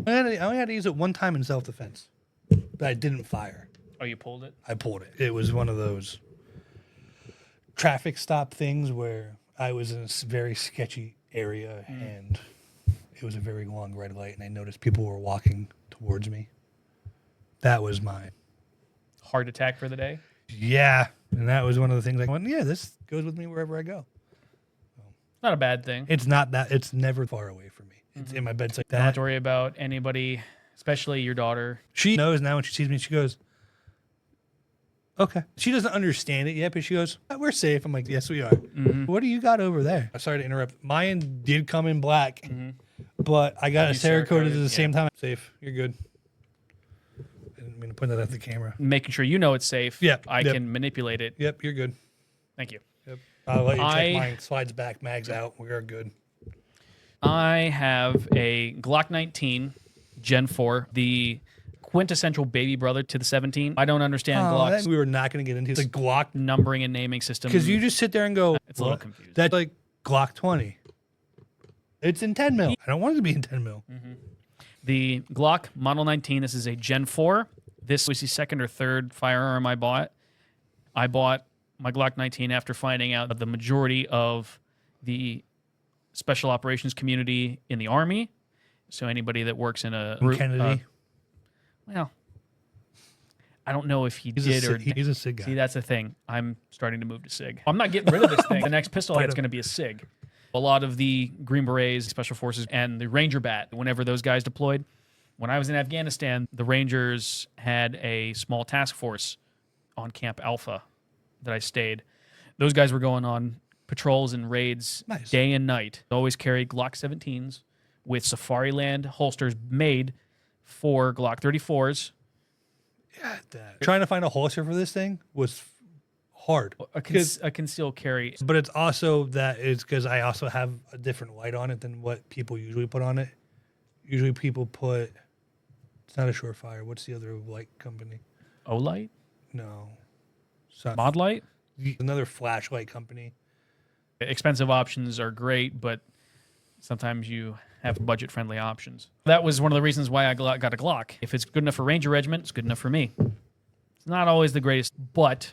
I only had to use it one time in self-defense, but I didn't fire. Oh, you pulled it? I pulled it. It was one of those traffic stop things where I was in a very sketchy area and it was a very long red light and I noticed people were walking towards me. That was my Heart attack for the day? yeah. And that was one of the things I went, yeah, this goes with me wherever I go. Not a bad thing. It's not that. It's never far away from me. It's in my bedside. Don't have to worry about anybody, especially your daughter. She knows now when she sees me, she goes, okay. She doesn't understand it yet, but she goes, we're safe. I'm like, yes, we are. What do you got over there? I'm sorry to interrupt. Mine did come in black, but I got a Cerakoted at the same time. Safe. You're good. I didn't mean to point that at the camera. Making sure you know it's safe. Yep, I yep. can manipulate it. Yep, you're good. Thank you. Yep. I'll let you check mine. Slides back, mags out. We are good. I have a Glock 19 Gen 4. The quintessential baby brother to the 17. I don't understand Glock's we were not going to get into the Glock numbering and naming system. because you just sit there and go, it's a little confused. That's like Glock 20. It's in 10 mil. I don't want it to be in 10 mil. The Glock Model 19, this is a Gen 4. This was the second or third firearm I bought. I bought my Glock 19 after finding out that the majority of the special operations community in the Army, so anybody that works in a group, Kennedy. Well, I don't know if He's a SIG guy. See, that's the thing. I'm starting to move to SIG. I'm not getting rid of this thing. The next pistol head's going to be a SIG. A lot of the Green Berets, Special Forces, and the Ranger Bat, whenever those guys deployed, when I was in Afghanistan, the Rangers had a small task force on Camp Alpha that I stayed. Those guys were going on patrols and raids day and night. They always carried Glock 17s with Safariland holsters made for Glock 34s. Yeah, trying to find a holster for this thing was hard. A concealed carry. But it's also that it's because I also have a different light on it than what people usually put on it. Usually people put, it's not a Surefire. What's the other light company? O-Light? No. Mod Light? Another flashlight company. Expensive options are great, but sometimes you have budget-friendly options. That was one of the reasons why I got a Glock. If it's good enough for Ranger Regiment, it's good enough for me. It's not always the greatest, but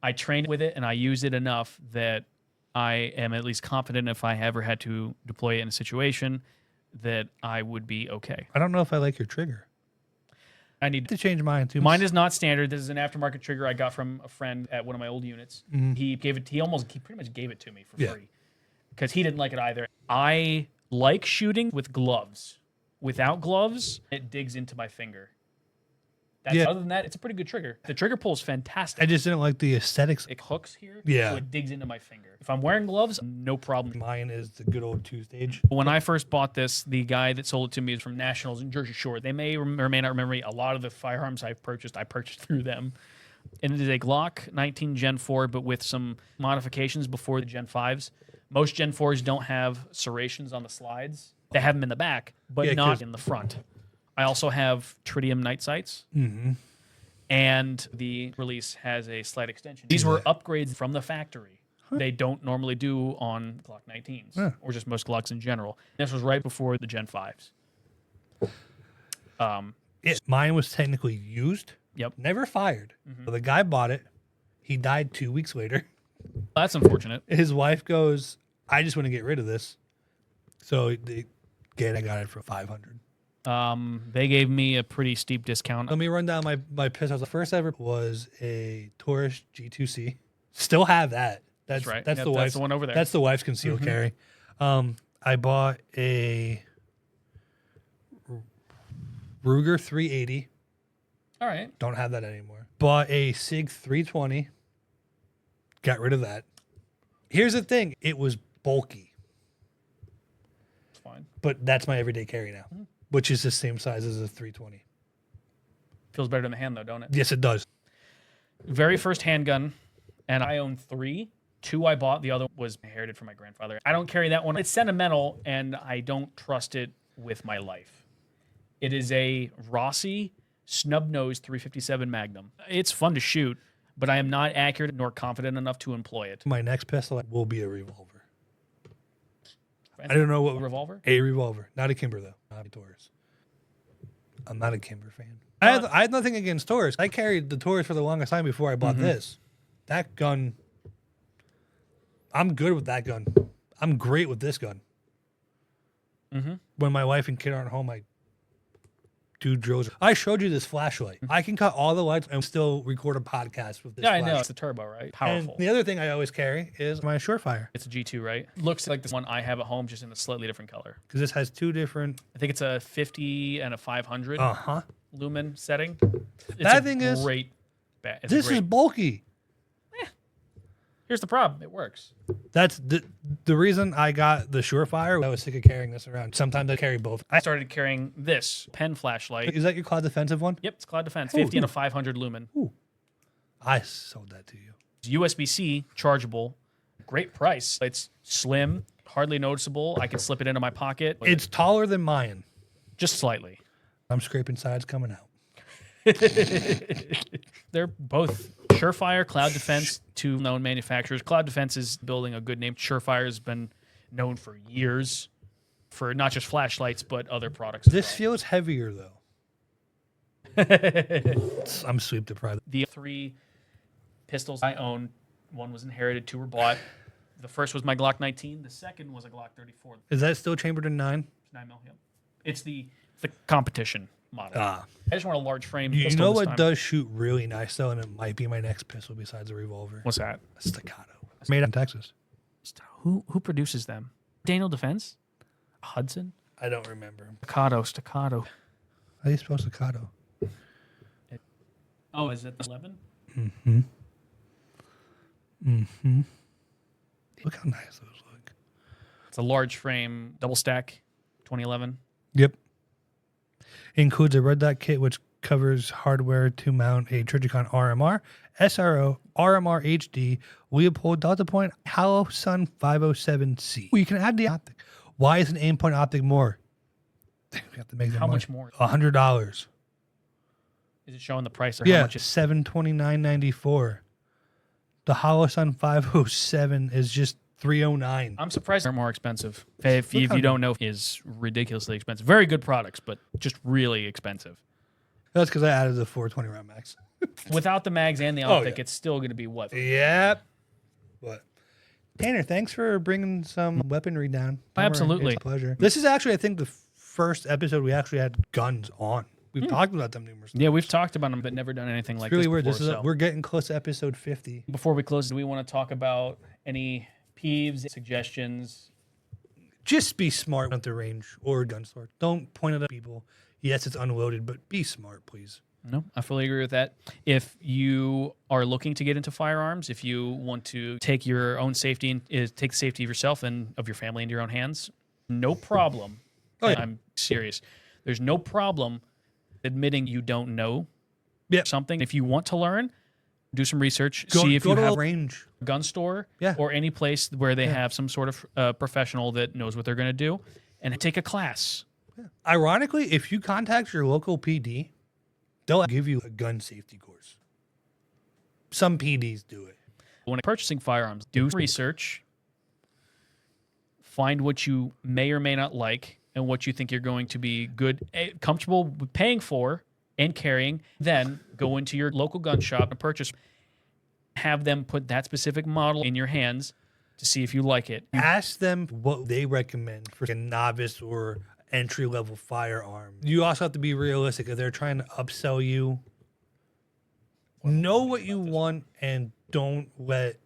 I trained with it and I use it enough that I am at least confident if I ever had to deploy it in a situation that I would be okay. I don't know if I like your trigger. I need to change mine too. Mine is not standard. This is an aftermarket trigger I got from a friend at one of my old units. He pretty much gave it to me for free because he didn't like it either. I like shooting with gloves. Without gloves, it digs into my finger. Other than that, it's a pretty good trigger. The trigger pull is fantastic. I just didn't like the aesthetics. It hooks here, so it digs into my finger. If I'm wearing gloves, no problem. Mine is the good old two-stage. When I first bought this, the guy that sold it to me is from Nationals in Jersey Shore. They may or may not remember me. A lot of the firearms I purchased through them. And it is a Glock 19 Gen 4, but with some modifications before the Gen 5s. Most Gen 4s don't have serrations on the slides. They have them in the back, but not in the front. I also have tritium night sights, and the release has a slight extension. These were upgrades from the factory. They don't normally do on Glock 19s, or just most Glocks in general. This was right before the Gen 5s. Mine was technically used. Yep. Never fired. So the guy bought it. He died 2 weeks later. That's unfortunate. His wife goes, I just want to get rid of this. So I got it for $500. They gave me a pretty steep discount. Let me run down my pistols. The first ever was a Taurus G2C. Still have that. That's right. That's the wife's. That's the one over there. That's the wife's concealed carry. I bought a Ruger 380. All right. Don't have that anymore. Bought a SIG 320. Got rid of that. Here's the thing. It was bulky. It's fine. But that's my everyday carry now, which is the same size as a 320. Feels better in the hand, though, don't it? Yes, it does. Very first handgun, and I own 3. 2 I bought. The other was inherited from my grandfather. I don't carry that one. It's sentimental, and I don't trust it with my life. It is a Rossi snub-nosed 357 Magnum. It's fun to shoot, but I am not accurate nor confident enough to employ it. My next pistol will be a revolver. I don't know what revolver. A revolver, not a Kimber though. Not a Taurus. I'm not a Kimber fan. I had nothing against Taurus. I carried the Taurus for the longest time before I bought this. That gun, I'm good with that gun. I'm great with this gun. When my wife and kid aren't home, I do drills. I showed you this flashlight. I can cut all the lights and still record a podcast with this flashlight. I know. It's a turbo, right? Powerful. And the other thing I always carry is my Surefire. It's a G2, right? Looks like this one I have at home, just in a slightly different color. Because this has 2 different... I think it's a 50 and a 500 lumen setting. That thing is... great. This is bulky. Here's the problem. It works. That's the reason I got the Surefire. I was sick of carrying this around. Sometimes I carry both. I started carrying this pen flashlight. Is that your Cloud Defensive one? Yep, it's Cloud Defense. 50 and a 500 lumen. Ooh. I sold that to you. It's USB-C, chargeable. Great price. It's slim, hardly noticeable. I can slip it into my pocket. It's taller than mine. Just slightly. I'm scraping sides coming out. They're both Surefire, Cloud Defense, two known manufacturers. Cloud Defense is building a good name. Surefire has been known for years for not just flashlights, but other products. This feels heavier, though. I'm sweep deprived. The 3 pistols I own, one was inherited, 2 were bought. The first was my Glock 19. The second was a Glock 34. Is that still chambered in 9? 9mm, yep. It's the competition model. I just want a large frame You pistol know this what time. does shoot really nice, though, and it might be my next pistol besides a revolver? What's that? A staccato. It's made in Texas. Who produces them? Daniel Defense? Hudson? I don't remember. Staccato. How do you spell staccato? Oh, is it 11? Look how nice those look. It's a large frame, double stack, 2011. Yep. Includes a red dot kit, which covers hardware to mount a Trijicon RMR, SRO, RMR HD, Leopold Delta Point, Halo Sun 507C. You can add the optic. Why is an aim point optic more? We have to make How much more? $100. Is it showing the price? Or Yeah, how much $729.94. The Halo Sun 507 is just $309. I'm surprised they're more expensive. If you how- don't know, is ridiculously expensive. Very good products, but just really expensive. That's because I added the 420 round max. Without the mags and the Oh, optic, yeah. it's still going to be what? Yep. But Tanner, thanks for bringing some weaponry down. Absolutely. It's a pleasure. This is actually, I think, the first episode we actually had guns on. We've talked about them numerous times. Yeah, we've talked about them, but never done anything like It's really this weird. before. So We're getting close to episode 50. before we close, do we want to talk about any peeves, suggestions? Just be smart at the range or gun store. Don't point it at people. Yes, it's unloaded, but be smart, please. No, I fully agree with that. If you are looking to get into firearms, if you want to take your own safety and take the safety of yourself and of your family into your own hands, no problem. Oh, yeah. I'm serious. There's no problem admitting you don't know Yep. something. If you want to learn, do some research. Go, see if go you to have a range. a gun store Yeah. or any place where they have some sort of professional that knows what they're going to do, and take a class. Ironically, if you contact your local PD, they'll give you a gun safety course. Some PDs do it. When purchasing firearms, do research, find what you may or may not like and what you think you're going to be good, comfortable with paying for and carrying. Then go into your local gun shop and purchase. Have them put that specific model in your hands to see if you like it. Ask them what they recommend for a novice or entry-level firearm. You also have to be realistic. If they're trying to upsell you, know what you want and don't let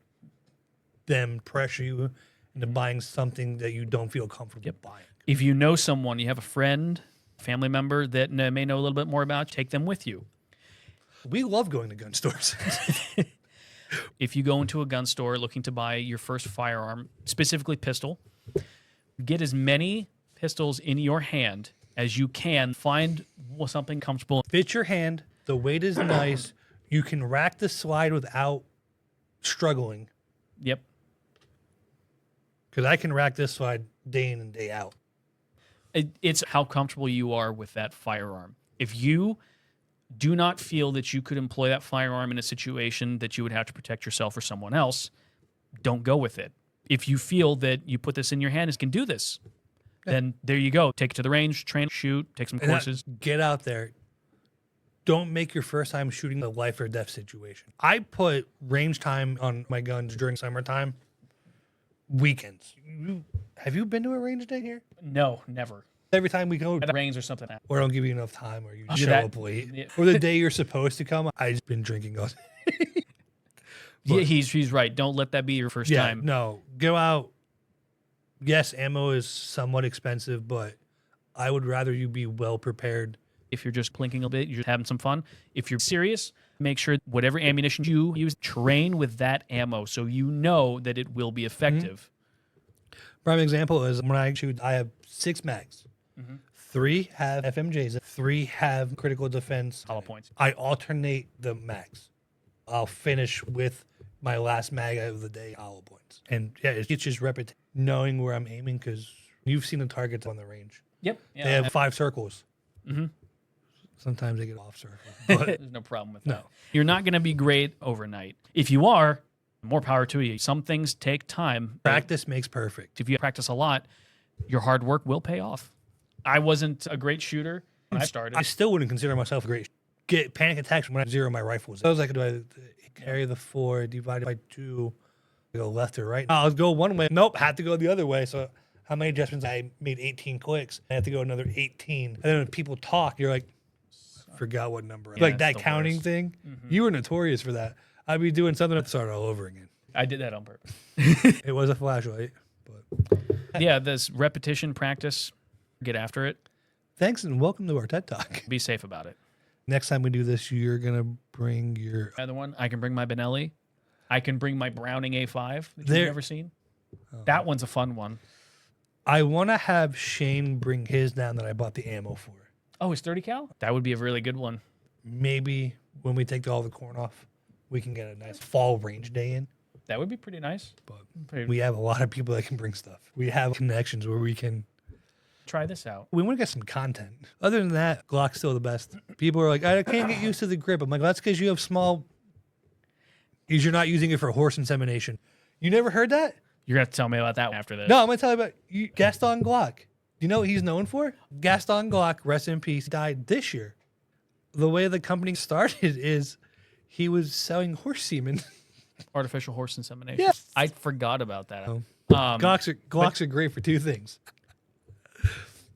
them pressure you into buying something that you don't feel comfortable buying. If you know someone, you have a friend, family member that may know a little bit more about, take them with you. We love going to gun stores. If you go into a gun store looking to buy your first firearm, specifically pistol, get as many pistols in your hand as you can. Find something comfortable. Fit your hand. The weight is nice. You can rack the slide without struggling. Yep. Because I can rack this slide day in and day out. It's how comfortable you are with that firearm. If you do not feel that you could employ that firearm in a situation that you would have to protect yourself or someone else, don't go with it. If you feel that you put this in your hand and can do this, then there you go. Take it to the range, train, shoot, take some courses. Get out there. Don't make your first time shooting a life or death situation. I put range time on my guns during summertime, weekends. Have you been to a range day here? No, never. Every time we go, At the range or something. or don't give you enough time, or you Do show that. up late, Yeah. or the day you're supposed to come. I've been drinking all day. Yeah, he's right. Don't let that be your first Yeah, time. no, go out. Yes, ammo is somewhat expensive, but I would rather you be well prepared. If you're just plinking a bit, you're just having some fun. If you're serious, make sure whatever ammunition you use, train with that ammo so you know that it will be effective. Prime example is when I shoot, I have 6 mags. 3 have FMJs, 3 have critical defense. Hollow points. I alternate the mags. I'll finish with my last mag of the day, hollow points. And yeah, it's just repetition, knowing where I'm aiming, because you've seen the targets on the range. Yep. Yeah. They have 5 circles. Sometimes they get off circle, but There's no problem with that. You're not going to be great overnight. If you are, more power to you. Some things take time. practice makes perfect. If you practice a lot, your hard work will pay off. I wasn't a great shooter when I started. I still wouldn't consider myself a great. Get panic attacks when I zero my rifles. I was like, do I carry the 4 divided by 2, go left or right? I'll go one way. Nope, had to go the other way. So how many adjustments? I made 18 clicks. I had to go another 18. And then when people talk, you're like, forgot what number. Yeah, like it's that the counting worst. thing. You were notorious for that. I'd be doing something to start all over again. I did that on purpose. It was a flashlight, but Yeah, this repetition practice, get after it. thanks and welcome to our TED Talk. Be safe about it. Next time we do this, you're gonna bring your. Another one, I can bring my Benelli. I can bring my Browning A5 that There- you've never seen. That one's a fun one. I want to have Shane bring his down that I bought the ammo for. Oh, it's 30 cal? That would be a really good one. Maybe when we take all the corn off, we can get a nice fall range day in. That would be pretty nice. But we have a lot of people that can bring stuff. We have connections where we can. Try this out. We want to get some content. Other than that, Glock's still the best. People are like, I can't get used to the grip. I'm like, that's because you have small. Because you're not using it for horse insemination. You never heard that? You're going to have to tell me about that after this. No, I'm going to tell you about Gaston Glock. You know what he's known for? Gaston Glock, rest in peace, died this year. The way the company started is he was selling horse semen. Artificial horse insemination. Yeah. I forgot about that. Oh. Glocks are great for 2 things.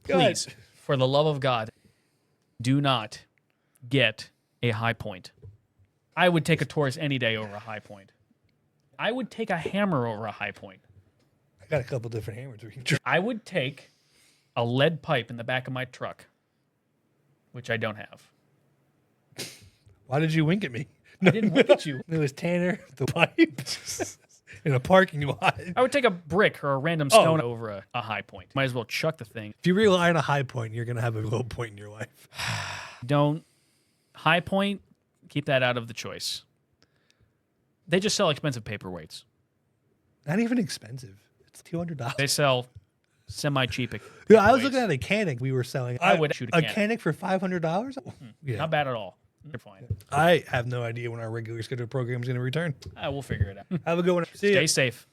Go ahead. Please, for the love of God, do not get a high point. I would take a Taurus any day over a high point. I would take a hammer over a high point. I got a couple different hammers we can try. I would take a lead pipe in the back of my truck, which I don't have. Why did you wink at me? I didn't look at you. It was Tanner, the pipe, in a parking lot. I would take a brick or a random stone over a high point. Might as well chuck the thing. If you rely on a high point, you're going to have a low point in your life. Don't. High point, keep that out of the choice. They just sell expensive paperweights. Not even expensive. It's $200. They sell semi-cheap. Yeah, I was looking at a Canic we were selling. I would shoot a Canic. Canic for $500? Yeah. Not bad at all. They're fine. I have no idea when our regular scheduled program is going to return. We'll figure it out. Have a good one. See ya. Stay safe.